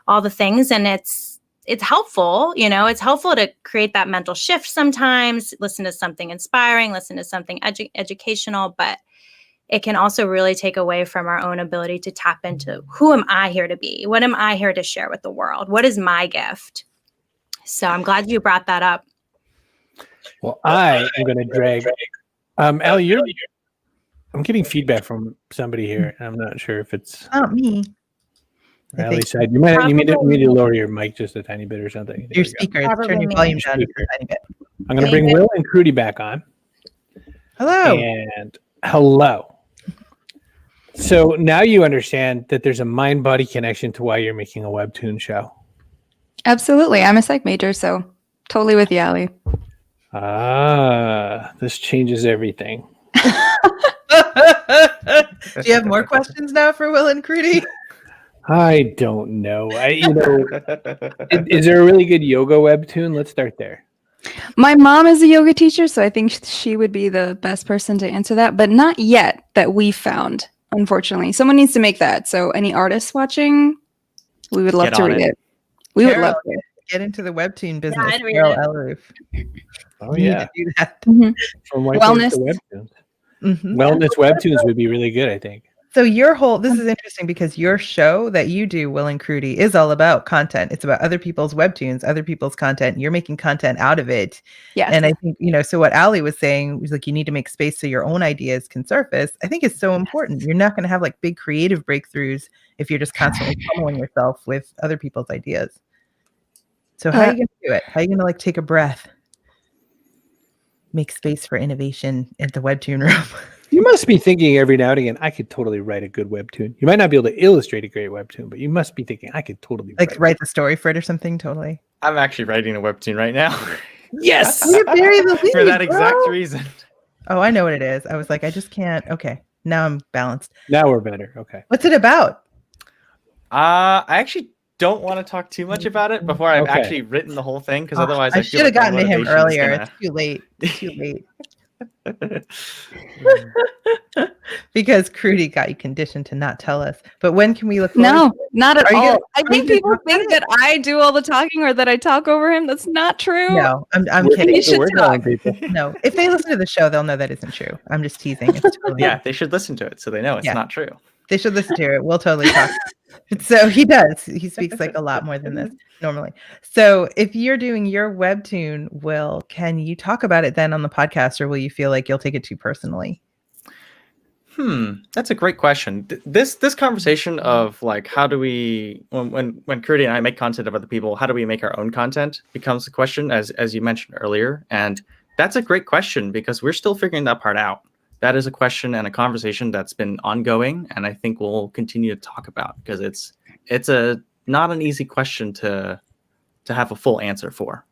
Speaker 6: all the things. And it's helpful, it's helpful to create that mental shift sometimes, listen to something inspiring, listen to something educational, but it can also really take away from our own ability to tap into who am I here to be? What am I here to share with the world? What is my gift? So I'm glad you brought that up.
Speaker 1: Well, I am going to drag. Allie, I'm getting feedback from somebody here. I'm not sure if it's
Speaker 2: Not me.
Speaker 1: Allie's side. You need to lower your mic just a tiny bit or something.
Speaker 2: Your speaker. Turn your volume down just a tiny bit.
Speaker 1: I'm going to bring Will and Kruti back on.
Speaker 2: Hello.
Speaker 1: And hello. So now you understand that there's a mind-body connection to why you're making a Webtoon show.
Speaker 4: Absolutely. I'm a psych major, so totally with you, Allie.
Speaker 1: This changes everything.
Speaker 2: Do you have more questions now for Will and Kruti?
Speaker 1: I don't know. Is there a really good yoga Webtoon? Let's start there.
Speaker 4: My mom is a yoga teacher, so I think she would be the best person to answer that, but not yet that we found, unfortunately. Someone needs to make that. So any artists watching, we would love to read it. We would love to.
Speaker 2: Get into the Webtoon business.
Speaker 6: I'd read
Speaker 2: Carol
Speaker 6: it.
Speaker 2: Elroof.
Speaker 1: Oh, yeah.
Speaker 2: Do that.
Speaker 4: Mhm.
Speaker 1: From whiteboards
Speaker 4: Wellness.
Speaker 1: to Webtoons.
Speaker 2: Mhm.
Speaker 1: Wellness Webtoons would be really good, I think.
Speaker 2: So this is interesting because your show that you do, Will and Kruti, is all about content. It's about other people's Webtoons, other people's content. You're making content out of it.
Speaker 4: Yes.
Speaker 2: And I think, so what Allie was saying was like, you need to make space so your own ideas can surface. I think it's so important. You're not going to have like big creative breakthroughs if you're just constantly pummeling yourself with other people's ideas. So how are you going to do it? How are you going to like take a breath? Make space for innovation at the Webtoon room.
Speaker 1: You must be thinking every now and again, I could totally write a good Webtoon. You might not be able to illustrate a great Webtoon, but you must be thinking, I could totally
Speaker 2: Write the story for it or something. Totally.
Speaker 5: I'm actually writing a Webtoon right now.
Speaker 1: Yes!
Speaker 2: You're bury the lead,
Speaker 5: For that exact
Speaker 2: bro.
Speaker 5: reason.
Speaker 2: Oh, I know what it is. I was like, I just can't. Okay. Now I'm balanced.
Speaker 1: Now we're better. Okay.
Speaker 2: What's it about?
Speaker 5: I actually don't want to talk too much about it before I've
Speaker 1: Okay.
Speaker 5: actually written the whole thing, because otherwise
Speaker 2: I
Speaker 5: I feel
Speaker 2: should have
Speaker 5: like my
Speaker 2: gotten to him
Speaker 5: motivation is
Speaker 2: earlier.
Speaker 5: gonna-
Speaker 2: It's too late. It's too late. Because Kruti got you conditioned to not tell us. But when can we look forward
Speaker 4: No,
Speaker 2: to it?
Speaker 4: not at
Speaker 2: Are you
Speaker 4: all.
Speaker 2: gonna-
Speaker 4: I
Speaker 2: are you
Speaker 4: think
Speaker 2: gonna
Speaker 4: people
Speaker 2: talk about
Speaker 4: think
Speaker 2: it?
Speaker 4: that I do all the talking or that I talk over him. That's not true.
Speaker 2: No, I'm
Speaker 1: We're
Speaker 2: kidding.
Speaker 4: You should
Speaker 1: telling
Speaker 4: talk.
Speaker 1: people.
Speaker 2: No, if they listen to the show, they'll know that isn't true. I'm just teasing. It's totally
Speaker 5: Yeah, they should listen to it so they know it's
Speaker 2: Yeah.
Speaker 5: not true.
Speaker 2: They should listen to it. We'll totally talk. So he does. He speaks like a lot more than this normally. So if you're doing your Webtoon, Will, can you talk about it then on the podcast, or will you feel like you'll take it too personally?
Speaker 5: That's a great question. This conversation of like, how do we, when Kruti and I make content of other people, how do we make our own content becomes the question, as you mentioned earlier. And that's a great question because we're still figuring that part out. That is a question and a conversation that's been ongoing, and I think we'll continue to talk about because it's not an easy question to have a full answer for.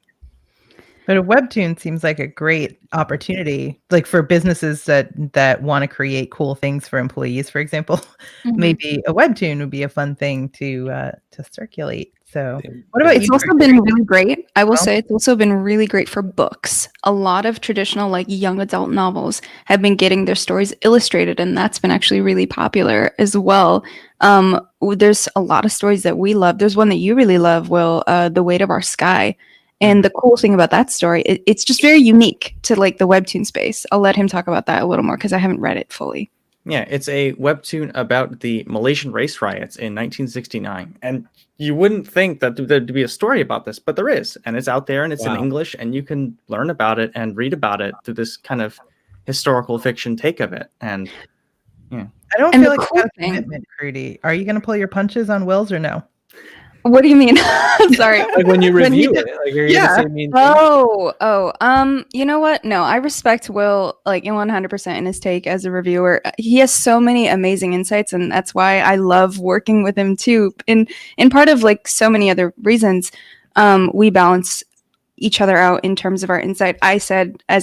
Speaker 2: But a Webtoon seems like a great opportunity, like for businesses that want to create cool things for employees, for example.
Speaker 4: Mhm.
Speaker 2: Maybe a Webtoon would be a fun thing to circulate. So what about
Speaker 4: It's
Speaker 2: you?
Speaker 4: also been really great. I will
Speaker 2: Well-
Speaker 4: say it's also been really great for books. A lot of traditional like young adult novels have been getting their stories illustrated, and that's been actually really popular as well. There's a lot of stories that we love. There's one that you really love, Will, The Weight of Our Sky. And the cool thing about that story, it's just very unique to like the Webtoon space. I'll let him talk about that a little more because I haven't read it fully.
Speaker 5: Yeah, it's a Webtoon about the Malaysian race riots in 1969. And you wouldn't think that there'd be a story about this, but there is. And it's out there and it's in
Speaker 1: Wow.
Speaker 5: English, and you can learn about it and read about it through this kind of historical fiction take of it. And
Speaker 2: I don't
Speaker 4: And
Speaker 2: feel
Speaker 4: the
Speaker 2: like
Speaker 4: cool
Speaker 2: you got a
Speaker 4: thing-
Speaker 2: commitment, Kruti. Are you going to pull your punches on Will's or no?
Speaker 4: What do you mean? Sorry.
Speaker 1: Like when you
Speaker 2: When he
Speaker 1: review it, like are you
Speaker 2: Yeah.
Speaker 1: gonna say mean things?
Speaker 4: You know what? No, I respect Will like in 100% in his take as a reviewer. He has so many amazing insights, and that's why I love working with him too. In part of like so many other reasons, we balance each other out in terms of our insight. As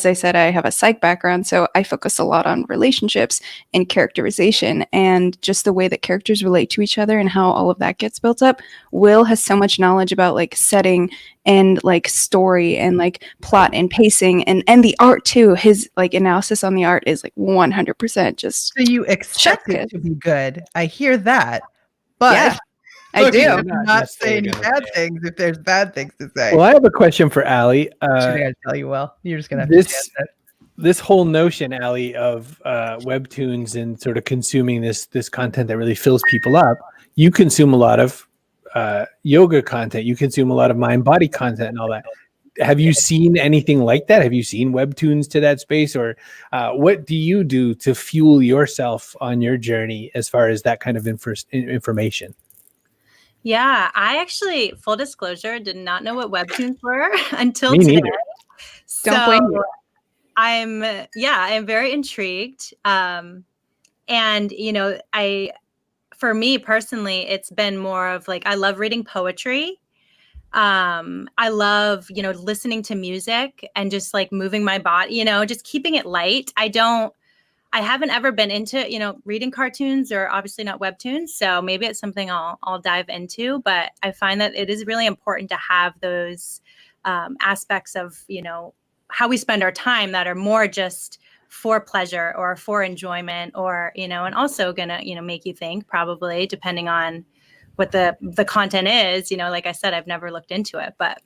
Speaker 4: I said, I have a psych background, so I focus a lot on relationships and characterization and just the way that characters relate to each other and how all of that gets built up. Will has so much knowledge about like setting and like story and like plot and pacing and the art too. His like analysis on the art is like 100% just.
Speaker 2: So you expect
Speaker 4: Check
Speaker 2: it
Speaker 4: it.
Speaker 2: to be good. I hear that, but
Speaker 4: Yeah, I
Speaker 2: look,
Speaker 4: do.
Speaker 2: you
Speaker 1: Not
Speaker 2: not say any
Speaker 1: necessarily
Speaker 2: bad
Speaker 1: gonna-
Speaker 2: things if there's bad things to say.
Speaker 1: Well, I have a question for Allie.
Speaker 2: Actually, I gotta tell you, Will, you're just gonna have to
Speaker 1: This
Speaker 2: chance it.
Speaker 1: this whole notion, Allie, of webtoons and sort of consuming this content that really fills people up. You consume a lot of yoga content. You consume a lot of mind body content and all that. Have you seen anything like that? Have you seen webtoons to that space, or what do you do to fuel yourself on your journey as far as that kind of information?
Speaker 6: Yeah, I actually, full disclosure, did not know what webtoons were until
Speaker 1: Me
Speaker 6: today.
Speaker 1: neither.
Speaker 4: Don't blame you.
Speaker 6: I'm very intrigued. And for me personally, it's been more of like, I love reading poetry. I love, listening to music and just like moving my body, just keeping it light. I haven't ever been into, reading cartoons or obviously not webtoons. So maybe it's something I'll dive into, but I find that it is really important to have those aspects of, how we spend our time that are more just for pleasure or for enjoyment or, and also gonna, make you think probably depending on what the content is. Like I said, I've never looked into it, but.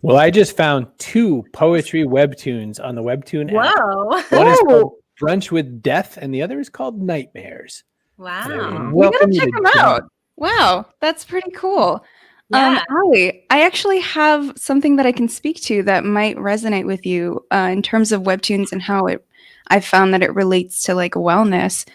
Speaker 1: Well, I just found 2 poetry webtoons on the Webtoon app.
Speaker 6: Whoa.
Speaker 1: One is called Brunch with Death, and the other is called Nightmares.
Speaker 6: Wow.
Speaker 4: We gotta
Speaker 1: Welcome you
Speaker 4: check
Speaker 1: to
Speaker 4: them
Speaker 1: Jen.
Speaker 4: out. Wow, that's pretty cool.
Speaker 6: Yeah.
Speaker 4: Allie, I actually have something that I can speak to that might resonate with you in terms of webtoons and how I've found that it relates to like wellness.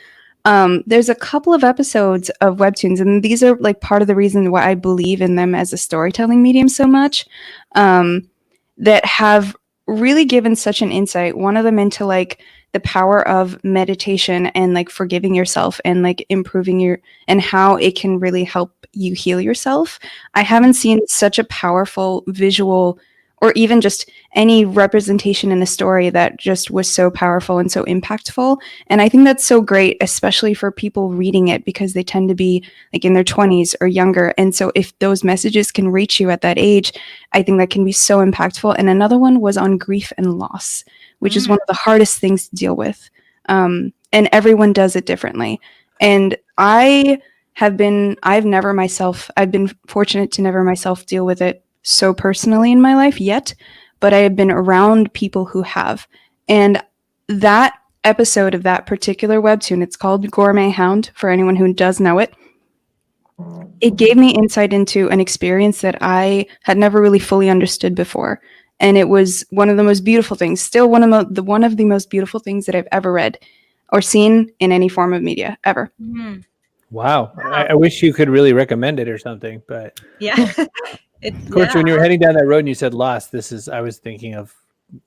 Speaker 4: There's a couple of episodes of webtoons, and these are like part of the reason why I believe in them as a storytelling medium so much, that have really given such an insight. One of them into like the power of meditation and like forgiving yourself and like improving and how it can really help you heal yourself. I haven't seen such a powerful visual or even just any representation in a story that just was so powerful and so impactful. And I think that's so great, especially for people reading it, because they tend to be like in their 20s or younger. And so if those messages can reach you at that age, I think that can be so impactful. And another one was on grief and loss, which is one of the hardest things to deal with. And everyone does it differently. And I've been fortunate to never myself deal with it so personally in my life yet, but I have been around people who have. And that episode of that particular webtoon, it's called Gourmet Hound, for anyone who does know it. It gave me insight into an experience that I had never really fully understood before. And it was one of the most beautiful things, still one of the most beautiful things that I've ever read or seen in any form of media ever.
Speaker 6: Mhm.
Speaker 1: Wow. I wish you could really recommend it or something, but
Speaker 6: Yeah.
Speaker 1: of course, when you were heading down that road and you said Lost, I was thinking of,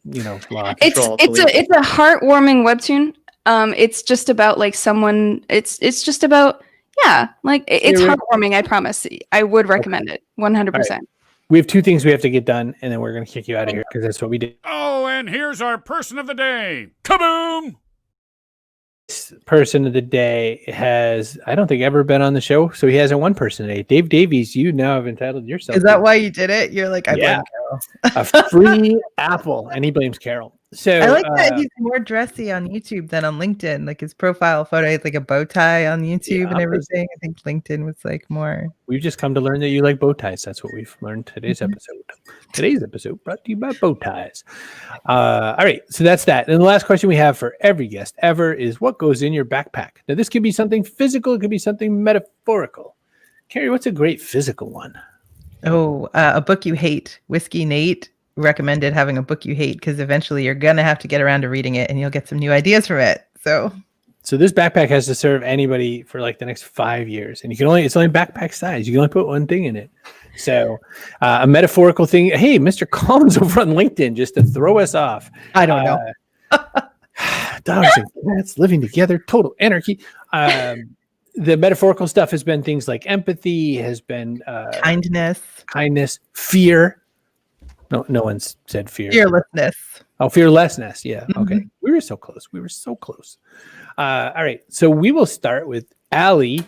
Speaker 1: Lost.
Speaker 4: It's a heartwarming webtoon. It's just about like someone. It's just about it's heartwarming. I promise. I would recommend it 100%.
Speaker 1: We have 2 things we have to get done, and then we're going to kick you out of here because that's what we did.
Speaker 3: Oh, and here's our person of the day. Kaboom!
Speaker 1: This person of the day has, I don't think, ever been on the show, so he hasn't won person today. Dave Davies, you now have entitled yourself.
Speaker 2: Is that why you did it? You're like, I blame Carol.
Speaker 1: a free apple, and he blames Carol. So
Speaker 2: I like that he's more dressy on YouTube than on LinkedIn. Like his profile photo is like a bow tie on YouTube and everything. I think LinkedIn was like more.
Speaker 1: We've just come to learn that you like bow ties. That's what we've learned today's episode. Today's episode brought to you by bow ties. All right, so that's that. And the last question we have for every guest ever is, what goes in your backpack? Now, this could be something physical. It could be something metaphorical. Kerry, what's a great physical one?
Speaker 2: Oh, a book you hate. Whiskey Nate recommended having a book you hate because eventually you're gonna have to get around to reading it and you'll get some new ideas from it. So
Speaker 1: this backpack has to serve anybody for like the next 5 years, and it's only backpack size. You can only put one thing in it. So a metaphorical thing. Hey, Mr. Collins over on LinkedIn, just to throw us off.
Speaker 2: I don't know.
Speaker 1: Dogs and cats living together, total anarchy. The metaphorical stuff has been things like empathy, has been
Speaker 2: kindness,
Speaker 1: fear. No one's said fear.
Speaker 2: Fearlessness.
Speaker 1: Oh, fearlessness. Yeah.
Speaker 2: Mhm.
Speaker 1: Okay. We were so close. All right. So we will start with Allie.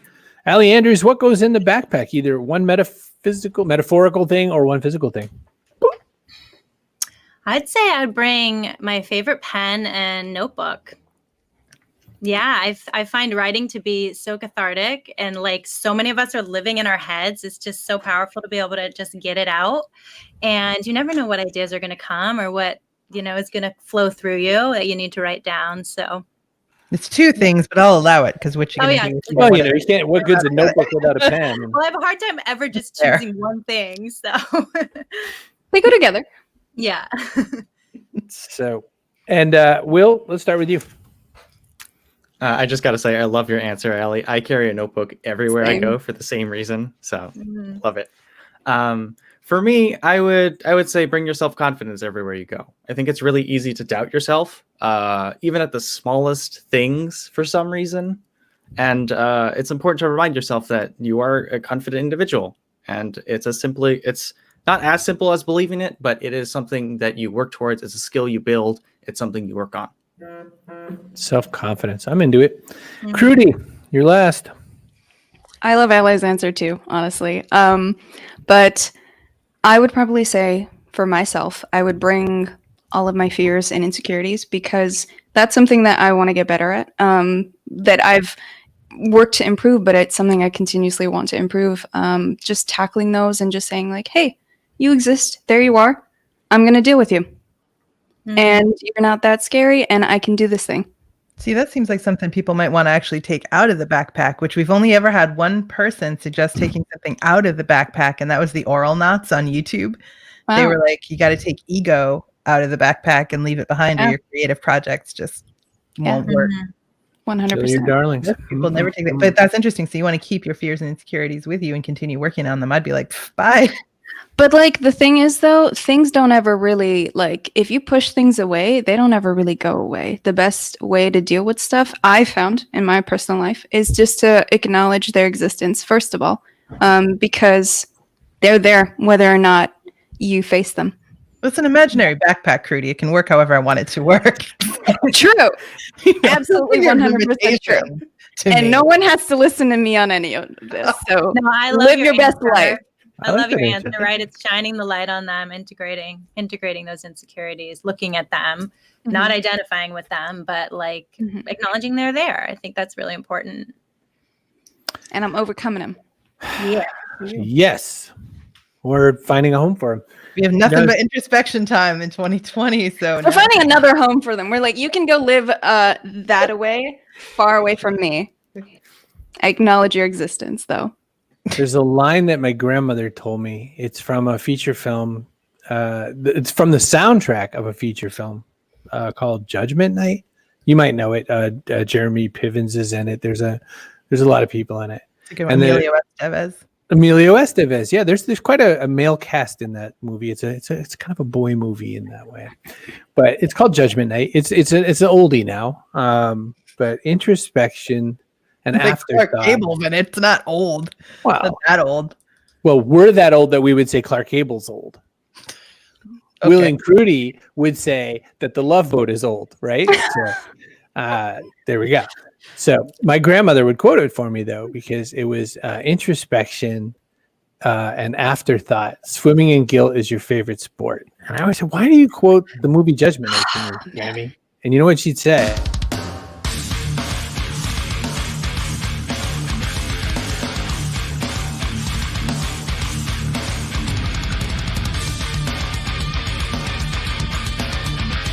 Speaker 1: Allie Andrews, what goes in the backpack? Either one metaphorical thing or one physical thing.
Speaker 6: I'd say I'd bring my favorite pen and notebook. Yeah, I find writing to be so cathartic, and like so many of us are living in our heads. It's just so powerful to be able to just get it out. And you never know what ideas are going to come or what, is going to flow through you that you need to write down. So
Speaker 2: It's two things, but I'll allow it because what you're going to do.
Speaker 1: Well, you can't. What good's a notebook without a pen?
Speaker 6: Well, I have a hard time ever just
Speaker 2: Fair.
Speaker 6: choosing one thing. So
Speaker 4: They go together.
Speaker 6: yeah.
Speaker 1: So, and Will, let's start with you.
Speaker 5: I just got to say, I love your answer, Allie. I carry a notebook everywhere I
Speaker 4: Same.
Speaker 5: go for the same reason. So
Speaker 6: Mhm.
Speaker 5: love it. For me, I would say bring your self-confidence everywhere you go. I think it's really easy to doubt yourself, even at the smallest things for some reason. And it's important to remind yourself that you are a confident individual. And it's not as simple as believing it, but it is something that you work towards. It's a skill you build. It's something you work on.
Speaker 1: Self-confidence. I'm into it.
Speaker 6: Mhm.
Speaker 1: Kruti, you're last.
Speaker 4: I love Allie's answer too, honestly. But I would probably say for myself, I would bring all of my fears and insecurities because that's something that I want to get better at, that I've worked to improve, but it's something I continuously want to improve. Just tackling those and just saying like, hey, you exist. There you are. I'm going to deal with you.
Speaker 6: Mhm.
Speaker 4: And you're not that scary and I can do this thing.
Speaker 2: See, that seems like something people might want to actually take out of the backpack, which we've only ever had one person suggest taking something out of the backpack, and that was the oral knots on YouTube. They
Speaker 4: Wow.
Speaker 2: were like, you got to take ego out of the backpack and leave it behind, or
Speaker 4: Yeah.
Speaker 2: your creative projects just
Speaker 4: Yeah.
Speaker 2: won't work.
Speaker 6: Mhm.
Speaker 1: Kill your
Speaker 4: 100%.
Speaker 1: darlings.
Speaker 2: Most people never take that, but that's interesting. So you want to keep your fears and insecurities with you and continue working on them. I'd be like, "Pff, bye."
Speaker 4: But like the thing is though, things don't ever really like if you push things away, they don't ever really go away. The best way to deal with stuff I found in my personal life is just to acknowledge their existence first of all, because they're there whether or not you face them.
Speaker 2: It's an imaginary backpack, Kruti. It can work however I want it to work.
Speaker 4: True.
Speaker 2: You know,
Speaker 4: Absolutely
Speaker 2: it's a
Speaker 4: 100% true.
Speaker 2: limitation to
Speaker 4: And
Speaker 2: me.
Speaker 4: no one has to listen to me on any of this. So
Speaker 6: No, I love
Speaker 4: live your best
Speaker 6: answer.
Speaker 4: life.
Speaker 6: I
Speaker 1: like
Speaker 6: love your
Speaker 1: that
Speaker 6: answer,
Speaker 1: answer.
Speaker 6: right? It's shining the light on them, integrating those insecurities, looking at them, not identifying with them, but like
Speaker 4: Mhm.
Speaker 6: acknowledging they're there. I think that's really important.
Speaker 4: And I'm overcoming them.
Speaker 6: Yeah.
Speaker 1: Yes. We're finding a home for him.
Speaker 2: We have nothing
Speaker 1: No.
Speaker 2: but introspection time in 2020. So
Speaker 4: We're
Speaker 2: now-
Speaker 4: finding another home for them. We're like, you can go live that away, far away from me. I acknowledge your existence, though.
Speaker 1: There's a line that my grandmother told me. It's from a feature film. It's from the soundtrack of a feature film called Judgment Night. You might know it. Jeremy Pivens is in it. There's a lot of people in it.
Speaker 2: It's a good one.
Speaker 1: And then-
Speaker 2: Emilio Estevez.
Speaker 1: Emilio Estevez. Yeah, there's quite a male cast in that movie. It's kind of a boy movie in that way, but it's called Judgment Night. It's an oldie now. But introspection and
Speaker 2: It's like Clark
Speaker 1: afterthought.
Speaker 2: Gable, but it's not old.
Speaker 1: Wow.
Speaker 2: Not that old.
Speaker 1: Well, we're that old that we would say Clark Gable's old. Will
Speaker 2: Okay.
Speaker 1: and Kruti would say that the Love Boat is old, right? So there we go. So my grandmother would quote it for me though, because it was introspection and afterthought. Swimming in guilt is your favorite sport. And I always said, why do you quote the movie Judgment Night to me, Grammy? And you know what she'd say?